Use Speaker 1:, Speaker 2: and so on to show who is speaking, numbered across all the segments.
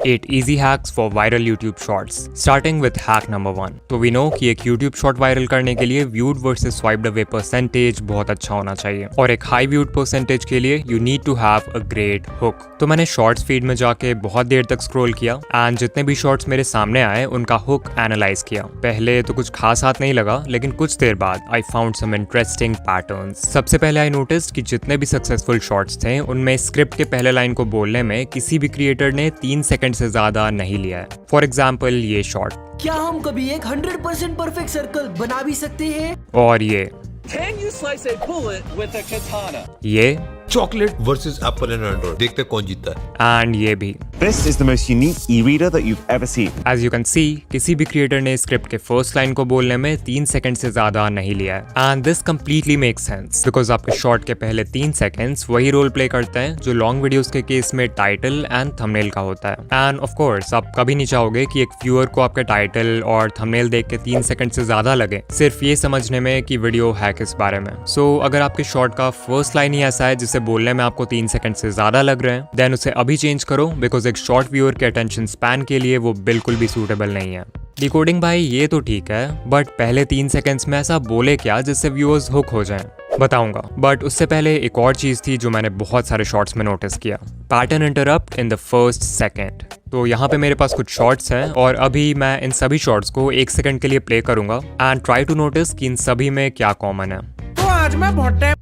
Speaker 1: 8 easy hacks for viral YouTube shorts. Starting with hack number 1. तो we know कि एक YouTube short viral करने के लिए viewed versus swiped away percentage बहुत अच्छा होना चाहिए और एक high viewed percentage के लिए you need to have a great hook. तो मैंने shorts feed में जाके बहुत देर तक scroll किया and जितने भी shorts मेरे सामने आए उनका hook analyze किया. पहले तो कुछ खास हाथ नहीं लगा लेकिन कुछ देर बाद I found some interesting patterns. सबसे पहले I noticed कि जितने भी successful shorts थे उनमें script के पहले लाइन को बोलने में किसी भी क्रिएटर ने 3 सेकंड से ज्यादा नहीं लिया है. फॉर एग्जाम्पल ये शॉर्ट.
Speaker 2: क्या हम कभी एक 100% परफेक्ट सर्कल बना भी सकते हैं?
Speaker 1: और ये.
Speaker 3: Can you slice a bullet with a katana?
Speaker 1: ये.
Speaker 4: Chocolate versus Apple and Android, देखते कौन जीतता है.
Speaker 1: एंड ये भी.
Speaker 5: This is the most unique e-reader that you've ever seen.
Speaker 1: As you can see, किसी भी क्रिएटर ने स्क्रिप्ट के फर्स्ट लाइन को बोलने में 3 सेकंड से ज्यादा नहीं लिया है. And this completely makes sense because आपके शॉर्ट के पहले 3 सेकंड्स वही रोल प्ले करते हैं जो लॉन्ग वीडियोस के केस में टाइटल एंड थंबनेल का होता है. एंड ऑफ कोर्स आप कभी नहीं चाहोगे कि एक व्यूअर को आपके टाइटल और थंबनेल देख के 3 सेकंड से ज्यादा लगे सिर्फ ये समझने में कि वीडियो है किस बारे में. सो अगर आपके शॉर्ट का फर्स्ट लाइन ही ऐसा है जिसे बोलने में आपको 3 सेकंड से ज्यादा लग रहे हैं देन उसे अभी चेंज करो बिकॉज एक शॉर्ट व्यूअर के अटेंशन स्पैन के लिए वो बिल्कुल भी सूटेबल नहीं है. डिकोडिंग भाई ये तो ठीक है बट पहले 3 सेकंड्स में ऐसा बोले क्या जिससे व्यूअर्स हुक हो जाएं? बताऊंगा बट उससे पहले एक और चीज थी जो मैंने बहुत सारे शॉर्ट्स में नोटिस किया. Pattern interrupt in the first second. तो यहाँ पे मेरे पास कुछ शॉर्ट्स हैं और अभी मैं इन सभी शॉर्ट्स को 1 सेकंड के लिए प्ले करूंगा एंड ट्राई टू नोटिस कि इन सभी में क्या कॉमन है.
Speaker 2: तो आज मैं बहुत time.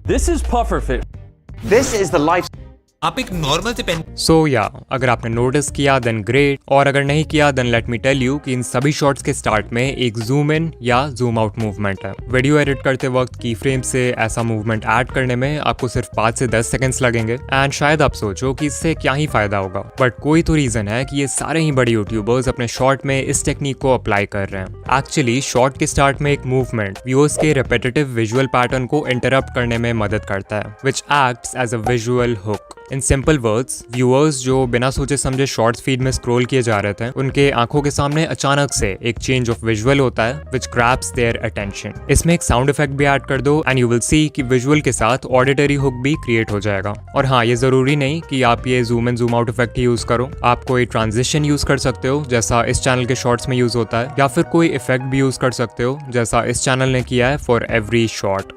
Speaker 3: This is pufferfish.
Speaker 5: This is the life.
Speaker 4: आप एक नॉर्मल से पेन.
Speaker 1: सो या अगर आपने नोटिस किया देन ग्रेट और अगर नहीं किया then let me tell you कि इन सभी शॉट्स के स्टार्ट में एक जूम इन या जूम आउट मूवमेंट है. वीडियो एडिट करते वक्त की फ्रेम से ऐसा मूवमेंट ऐड करने में आपको सिर्फ 5 से 10 सेकंड्स लगेंगे एंड शायद आप सोचो कि इससे क्या ही फायदा होगा बट कोई तो रीजन है कि ये सारे ही बड़े यूट्यूबर्स अपने शॉर्ट में इस टेक्निक को अप्लाई कर रहे हैं. एक्चुअली शॉर्ट के स्टार्ट में एक मूवमेंट व्यूअर्स के रिपीटेटिव विजुअल पैटर्न को इंटरप्ट करने में मदद करता है which acts as a visual hook. In simple words viewers जो बिना सोचे समझे शॉर्ट्स फीड में स्क्रॉल किए जा रहे थे उनके आंखों के सामने अचानक से एक चेंज ऑफ विजुअल होता है व्हिच ग्रैब्स देयर अटेंशन. इसमें एक साउंड इफेक्ट भी ऐड कर दो एंड यू विल सी कि विजुअल के साथ ऑडिटरी हुक भी क्रिएट हो जाएगा. और हाँ ये जरूरी नहीं कि आप ये zoom in zoom out effect he use करो. आप कोई ट्रांजिशन यूज कर सकते हो जैसा इस चैनल के शॉर्ट्स में यूज होता है या फिर कोई इफेक्ट भी यूज कर सकते हो जैसा इस चैनल ने किया है for every short.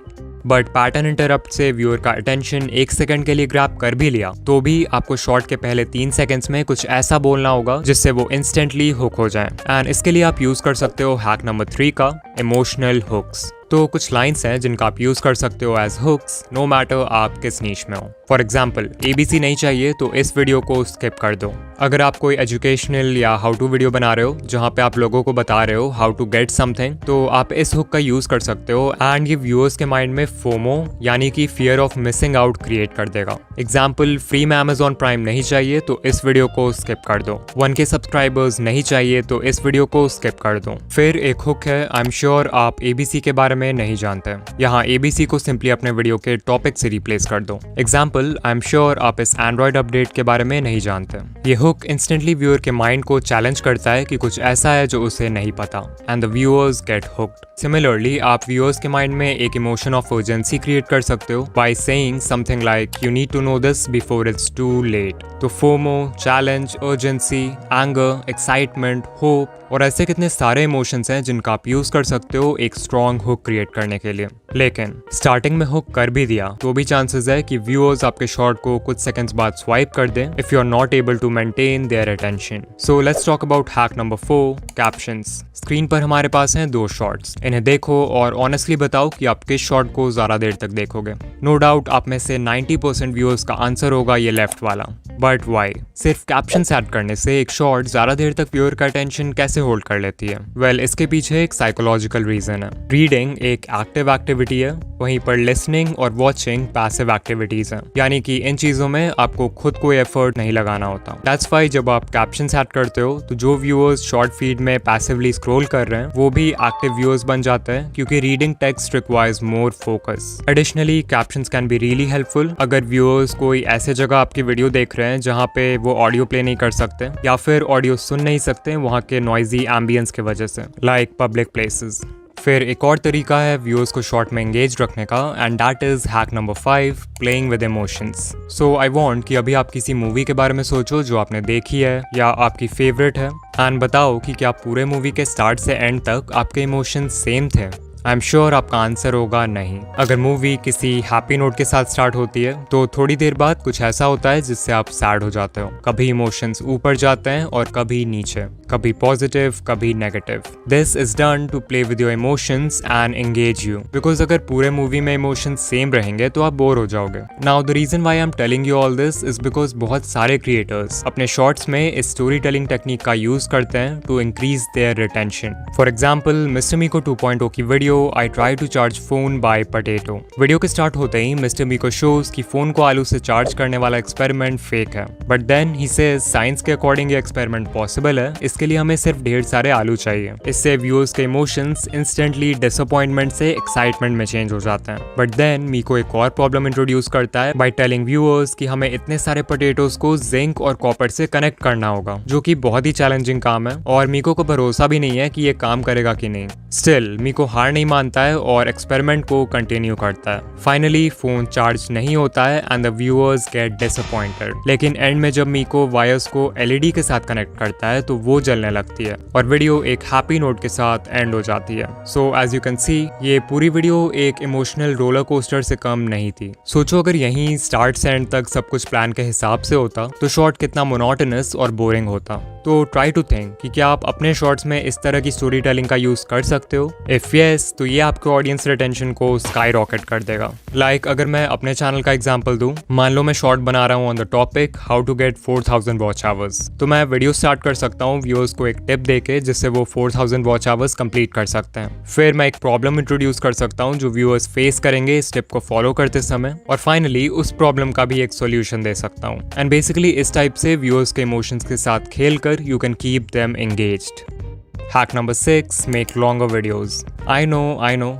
Speaker 1: But pattern interrupt से व्यूअर का अटेंशन 1 सेकंड के लिए ग्रैब कर भी लिया तो भी आपको शॉर्ट के पहले 3 सेकंड्स में कुछ ऐसा बोलना होगा जिससे वो इंस्टेंटली हुक हो जाए. एंड इसके लिए आप यूज कर सकते हो हैक नंबर 3 का इमोशनल हुक्स. तो कुछ लाइंस हैं जिनका आप यूज कर सकते हो एज हुक्स नो मैटर आप किस नीश में हो. फॉर एग्जाम्पल ABC नहीं चाहिए तो इस वीडियो को स्किप कर दो. अगर आप कोई एजुकेशनल या हाउ टू वीडियो बना रहे हो जहाँ पे आप लोगों को बता रहे हो हाउ टू गेट समथिंग तो आप इस हुक का यूज कर सकते हो एंड ये व्यूअर्स के माइंड में फोमो यानी कि fear of missing out create कर देगा. एग्जाम्पल फ्री में Amazon प्राइम नहीं चाहिए तो इस वीडियो को स्किप कर दो. 1K सब्सक्राइबर्स नहीं चाहिए तो इस वीडियो को स्किप कर दो. फिर एक हुक है आई एम श्योर आप ABC के बारे में नहीं जानते. यहाँ ABC को सिंपली अपने वीडियो के टॉपिक से रिप्लेस कर दो. एग्जाम्पल आई एम श्योर आप इस एंड्रॉइड अपडेट के बारे में नहीं जानते. ये हुक इंस्टेंटली व्यूअर के माइंड को चैलेंज करता है कि कुछ ऐसा है जो उसे नहीं पता and the viewers get hooked. Similarly आप व्यूअर्स के माइंड में एक इमोशन ऑफ अर्जेंसी क्रिएट कर सकते हो by saying something like you need to know this before it's too late. तो FOMO, challenge, urgency, anger, excitement, hope और ऐसे कितने सारे इमोशंस हैं जिनका आप यूज कर सकते हो एक स्ट्रॉन्ग हुक क्रिएट करने के लिए. लेकिन स्टार्टिंग में हुक कर भी दिया तो भी चांसेस है कि व्यूअर्स आपके शॉर्ट को कुछ सेकंड्स बाद स्वाइप कर दें if you are not able to maintain their attention. So let's talk about hack number 4 captions. Screen पर हमारे पास हैं 2 शॉर्ट्स. इन्हें देखो और ऑनेस्टली बताओ कि आप किस शॉर्ट को ज्यादा देर तक देखोगे. नो डाउट आप में से 90% व्यूअर्स का आंसर होगा ये लेफ्ट वाला. But why? सिर्फ कैप्शंस ऐड करने से एक शॉर्ट ज्यादा देर तक व्यूअर का अटेंशन कैसे होल्ड कर लेती है? वेल इसके पीछे एक साइकोलॉजिकल रीजन है. रीडिंग एक एक्टिव एक्टिविटी है वहीं पर लिसनिंग और वॉचिंग पैसिव एक्टिविटीज हैं. यानी कि इन चीजों में आपको खुद कोई एफर्ट नहीं लगाना होता. दैट्स व्हाई जब आप कैप्शंस ऐड करते हो तो जो व्यूअर्स शॉर्ट फीड में पैसिवली स्क्रॉल कर रहे हैं वो भी एक्टिव व्यूअर्स बन जाते हैं क्योंकि reading text requires more focus. Additionally captions can be really helpful अगर व्यूअर्स कोई ऐसे जगह आपकी वीडियो देख रहे हैं जहाँ पे वो ऑडियो प्ले नहीं कर सकते या फिर ऑडियो सुन नहीं सकते वहाँ के नॉइजी एम्बियंस की वजह से लाइक पब्लिक प्लेसेस. फिर एक और तरीका है व्यूअर्स को शॉर्ट में एंगेज रखने का, and that is hack number 5, playing with emotions. So I want कि अभी आप किसी मूवी के बारे में सोचो जो आपने देखी है या आपकी फेवरेट है, एंड बताओ कि क्या पूरे मूवी के स्टार्ट से एंड तक आपके इमोशंस सेम थे। आई एम श्योर आपका आंसर होगा नहीं। अगर मूवी किसी हैप्पी नोट के साथ स्टार्ट होती है तो थोड़ी देर बाद कुछ ऐसा होता है जिससे आप सैड हो जाते हो। कभी इमोशंस ऊपर जाते हैं और कभी नीचे, कभी पॉजिटिव कभी negative. This is done to play with your emotions and engage you, because अगर पूरे मूवी में इमोशंस सेम रहेंगे तो आप बोर हो जाओगे। Now the reason why I am telling you all this is because बहुत सारे क्रिएटर्स अपने शॉर्ट्स में इस स्टोरी टेलिंग टेक्निक का यूज करते हैं to increase their retention. For example mister Meeko 2.0 की video I try to charge phone by potato. Video के स्टार्ट होते ही मिस्टर मीको शोज कि फोन को आलू से चार्ज करने वाला एक्सपेरिमेंट फेक है, but then he says science के अकॉर्डिंग ये एक्सपेरिमेंट पॉसिबल है, इसके लिए हमें सिर्फ ढेर सारे आलू चाहिए। इससे व्यूअर्स के इमोशंस इंस्टेंटली डिसअपॉइंटमेंट से एक्साइटमेंट में चेंज हो जाते हैं। बट देन मीको एक और प्रॉब्लम इंट्रोड्यूस करता है बाय टेलिंग व्यूअर्स कि हमें इतने सारे पोटैटोज को जिंक और कॉपर से कनेक्ट करना होगा, जो कि बहुत ही चैलेंजिंग काम है और मीको को भरोसा भी नहीं है कि ये काम करेगा कि नहीं। स्टिल मीको हार नहीं मानता है और एक्सपेरिमेंट को कंटिन्यू करता है। फाइनली फोन चार्ज नहीं होता है and the viewers get disappointed. लेकिन एंड में जब मीको वायर्स को एलईडी के साथ कनेक्ट करता है तो वो जलने लगती है और वीडियो एक हैप्पी नोट के साथ एंड हो जाती है। So as you can see ये पूरी वीडियो एक इमोशनल रोलर कोस्टर से कम नहीं थी। सोचो अगर यहीं स्टार्ट से एंड तक सब कुछ प्लान के हिसाब से होता तो शॉर्ट कितना मोनोटोनस और बोरिंग होता। तो ट्राई टू थिंक कि क्या आप अपने शॉर्ट्स में इस तरह की स्टोरी टेलिंग का यूज कर सकते हो। इफ यस तो ये आपके ऑडियंस रिटेंशन को स्काई रॉकेट कर देगा। लाइक अगर मैं अपने चैनल का एग्जांपल दूं, मान लो मैं शॉर्ट बना रहा हूं on the topic how to get 4000 watch hours, तो मैं वीडियो स्टार्ट कर सकता हूं व्यूअर्स को एक टिप देके जिससे वो 4000 वॉच आवर्स कंप्लीट कर सकते हैं। फिर मैं एक प्रॉब्लम इंट्रोड्यूस कर सकता हूं जो व्यूअर्स फेस करेंगे इस टिप को फॉलो करते समय, और फाइनली उस प्रॉब्लम का भी एक सोल्यूशन दे सकता हूं। एंड बेसिकली इस टाइप से व्यूअर्स के इमोशंस के साथ खेलकर you can keep them engaged. Hack number 6, make longer videos. I know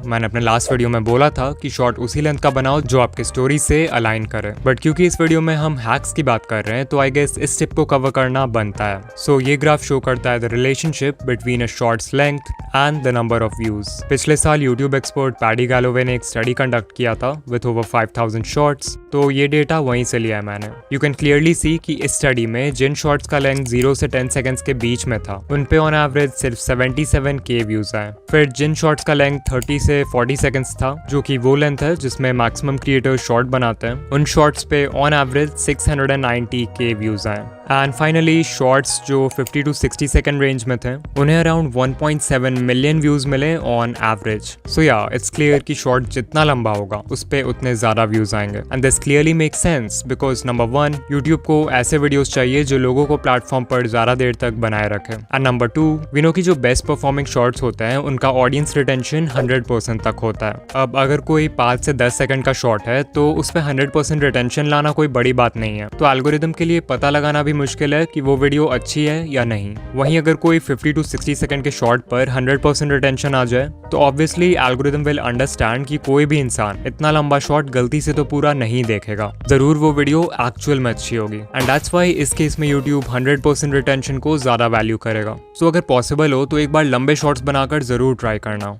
Speaker 1: मैंने अपने लास्ट वीडियो में बोला था कि शॉर्ट उसी लेंथ का बनाओ जो आपके स्टोरी से अलाइन करे, बट क्योंकि इस वीडियो में हम हैक्स की बात कर रहे हैं तो आई गेस इस टिप को कवर करना बनता है। सो ये ग्राफ शो करता है the relationship between a shorts length and the number of views. पिछले साल यूट्यूब एक्सपर्ट पैडी गैलोवे ने एक स्टडी कंडक्ट किया था विथ ओवर 5000 शॉर्ट्स, तो ये डेटा वहीं से लिया है मैंने। यू कैन क्लियरली सी कि इस स्टडी में जिन शॉर्ट्स का लेंथ 0 से 10 सेकंड्स के बीच में था उन पे ऑन एवरेज सिर्फ 77K व्यूज आए। फिर जिन शॉर्ट्स का लेंथ 30 से 40 सेकंड्स था, जो कि वो लेंथ है जिसमें मैक्सिमम क्रिएटर्स शॉर्ट बनाते हैं, उन शॉर्ट्स पे ऑन एवरेज 690K व्यूज आए। एंड फाइनली शॉर्ट्स जो 50 टू 60 सेकंड रेंज में थे उन्हें अराउंड 1.7 मिलियन व्यूज मिले ऑन एवरेज। सो या इट्स क्लियर कि शॉर्ट जितना लंबा होगा उस पे उतने ज्यादा व्यूज आएंगे। And this clearly make sense because number 1 YouTube को ऐसे वीडियोस चाहिए जो लोगों को प्लेटफॉर्म पर ज्यादा देर तक बनाए रखे, एंड नंबर 2 वी नो कि जो बेस्ट परफॉर्मिंग शॉर्ट्स होते हैं उनका ऑडियंस रिटेंशन 100% तक होता है। अब अगर कोई 5 से 10 सेकंड का शॉर्ट है तो उस पे 100% रिटेंशन लाना कोई बड़ी बात नहीं है, तो एल्गोरिदम के लिए पता लगाना भी मुश्किल है कि वो वीडियो अच्छी है या नहीं। वहीं अगर कोई 50 टू 60 सेकंड के शॉर्ट पर 100% रिटेंशन आ जाए तो ऑब्वियसली एल्गोरिदम विल अंडरस्टैंड कि कोई भी इंसान इतना लंबा शॉर्ट गलती से तो पूरा नहीं देखेगा, जरूर वो वीडियो एक्चुअल में अच्छी होगी। एंड दैट्स व्हाई इस केस में यूट्यूब 100% रिटेंशन को ज्यादा वैल्यू करेगा। सो अगर पॉसिबल हो तो एक बार लंबे शॉर्ट्स बनाकर जरूर ट्राई करना।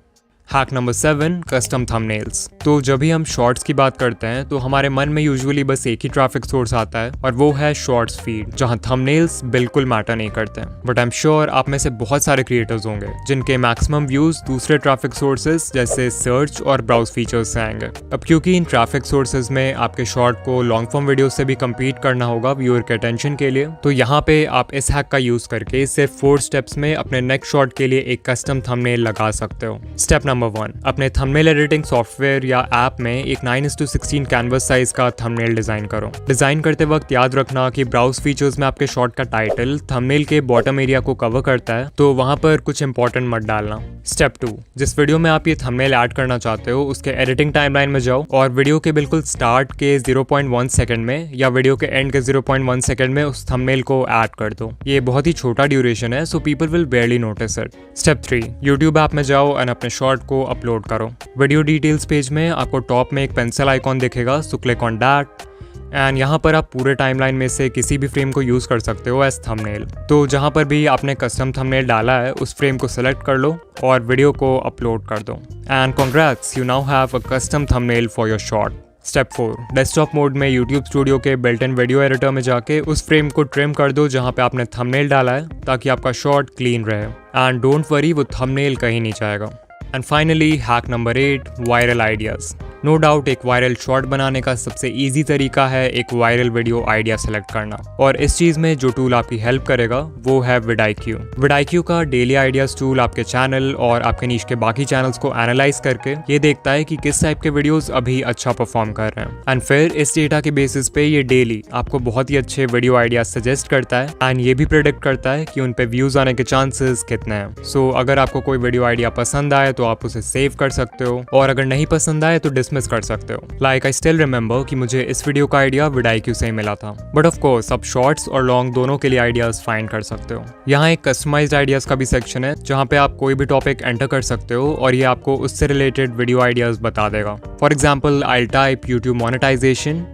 Speaker 1: Hack number 7, custom thumbnails. तो जब भी हम शॉर्ट्स की बात करते हैं तो हमारे मन में यूजुअली बस एक ही ट्रैफिक सोर्स आता है और वो है शॉर्ट्स फीड, जहां थंबनेल्स बिल्कुल मैटर नहीं करते। बट आई एम श्योर आप में से बहुत सारे क्रिएटर्स होंगे जिनके मैक्सिमम व्यूज दूसरे ट्रैफिक सोर्सेज जैसे सर्च और ब्राउज फीचर्स से आएंगे। अब क्योंकि इन ट्रैफिक सोर्सेज में आपके शॉर्ट को लॉन्ग फॉर्म वीडियो से भी कम्पीट करना होगा व्यूअर के अटेंशन के लिए, तो यहाँ पे आप इस हैक का यूज करके सिर्फ 4 स्टेप्स में अपने नेक्स्ट शॉर्ट के लिए एक कस्टम थंबनेल लगा सकते हो। स्टेप नंबर 1, अपने थंबनेल एडिटिंग सॉफ्टवेयर या ऐप में एक 9:16 कैनवस साइज का थंबनेल डिजाइन करो। डिजाइन करते वक्त याद रखना कि ब्राउज फीचर्स में आपके शॉर्ट का टाइटल थंबनेल के बॉटम एरिया को कवर करता है, तो वहां पर कुछ इंपॉर्टेंट मत डालना। स्टेप 2, जिस वीडियो में आप ये थंबनेल ऐड करना चाहते हो उसके एडिटिंग टाइमलाइन में जाओ और वीडियो के बिल्कुल स्टार्ट के 0.1 सेकंड में या वीडियो के एंड के 0.1 सेकंड में उस थंबनेल को ऐड कर दो। ये बहुत ही छोटा ड्यूरेशन है, so people will बेयरली notice it. Step 3, YouTube app में जाओ और अपने शॉर्ट को अपलोड करो। वीडियो डिटेल्स पेज में आपको टॉप में एक पेंसिल आइकॉन दिखेगा, so click on that and यहाँ पर आप पूरे टाइमलाइन में से किसी भी फ्रेम को यूज कर सकते हो एज थंबनेल। तो जहाँ पर भी आपने कस्टम थंबनेल डाला है उस फ्रेम को सिलेक्ट कर लो और वीडियो को अपलोड कर दो। And congrats, you now have a custom thumbnail for your short. Step 4, desktop mode में YouTube स्टूडियो के बिल्ट इन वीडियो एडिटर में जाके उस फ्रेम को ट्रिम कर दो जहाँ पे आपने थंबनेल डाला है, ताकि आपका शॉट क्लीन रहे। एंड डोंट वरी, वो थंबनेल कहीं नहीं जाएगा। And finally hack number 8, viral ideas. No doubt एक वायरल शॉट बनाने का सबसे इजी तरीका है एक वायरल वीडियो आइडिया सेलेक्ट करना, और इस चीज में जो टूल आपकी हेल्प करेगा वो है vidIQ। vidIQ का डेली आइडियाज टूल आपके चैनल और आपके नीश के बाकी चैनल्स को एनालाइज करके ये देखता है कि किस टाइप के वीडियोस अभी अच्छा परफॉर्म कर रहे हैं, एंड फिर इस डेटा के बेसिस पे ये डेली आपको बहुत ही अच्छे वीडियो आइडियाज सजेस्ट करता है, एंड ये भी प्रेडिक्ट करता है कि उन पे व्यूज आने के चांसेस कितने हैं। सो अगर आपको कोई वीडियो आइडिया पसंद आए तो आप उसे सेव कर सकते हो, और अगर नहीं पसंद आए तो डिसमिस कर सकते हो। लाइक आई स्टिल रिमेंबर कि मुझे इस वीडियो का आइडिया vidIQ से ही मिला था, बट ऑफ कोर्स आप शॉर्ट्स और लॉन्ग दोनों के लिए आइडियाज फाइंड कर सकते हो। यहाँ एक कस्टमाइज्ड आइडियाज का भी सेक्शन है जहाँ पे आप कोई भी टॉपिक एंटर कर सकते हो और ये आपको उससे रिलेटेड वीडियो आइडियाज बता देगा। For example I type YouTube monetisation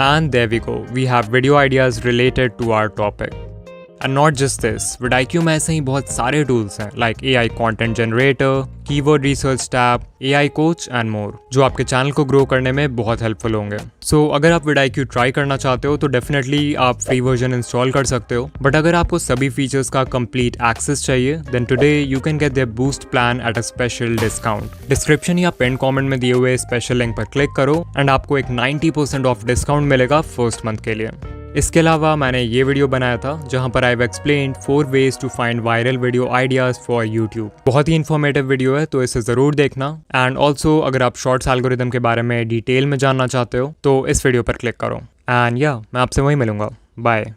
Speaker 1: and there we go, we have video ideas related to our topic. And not just this, vidIQ में ऐसे ही बहुत सारे टूल्स हैं like AI content generator, keyword research tab, AI coach and more, जो आपके channel को grow करने में बहुत हेल्पफुल होंगे। सो अगर आप vidIQ ट्राई करना चाहते हो तो डेफिनेटली आप फ्री वर्जन इंस्टॉल कर सकते हो, बट अगर आपको सभी फीचर्स का कंप्लीट एक्सेस चाहिए then today you can get their boost plan at a special discount. Description या पिन कमेंट में दिए हुए स्पेशल लिंक पर क्लिक करो एंड आपको एक 90% ऑफ डिस्काउंट मिलेगा फर्स्ट मंथ के लिए। इसके अलावा मैंने ये वीडियो बनाया था जहां पर I have explained 4 ways to find viral video ideas for YouTube। बहुत ही इन्फॉर्मेटिव वीडियो है तो इसे ज़रूर देखना। एंड ऑल्सो अगर आप शॉर्ट्स एल्गोरिदम के बारे में डिटेल में जानना चाहते हो तो इस वीडियो पर क्लिक करो। एंड या मैं आपसे वहीं मिलूंगा। बाय।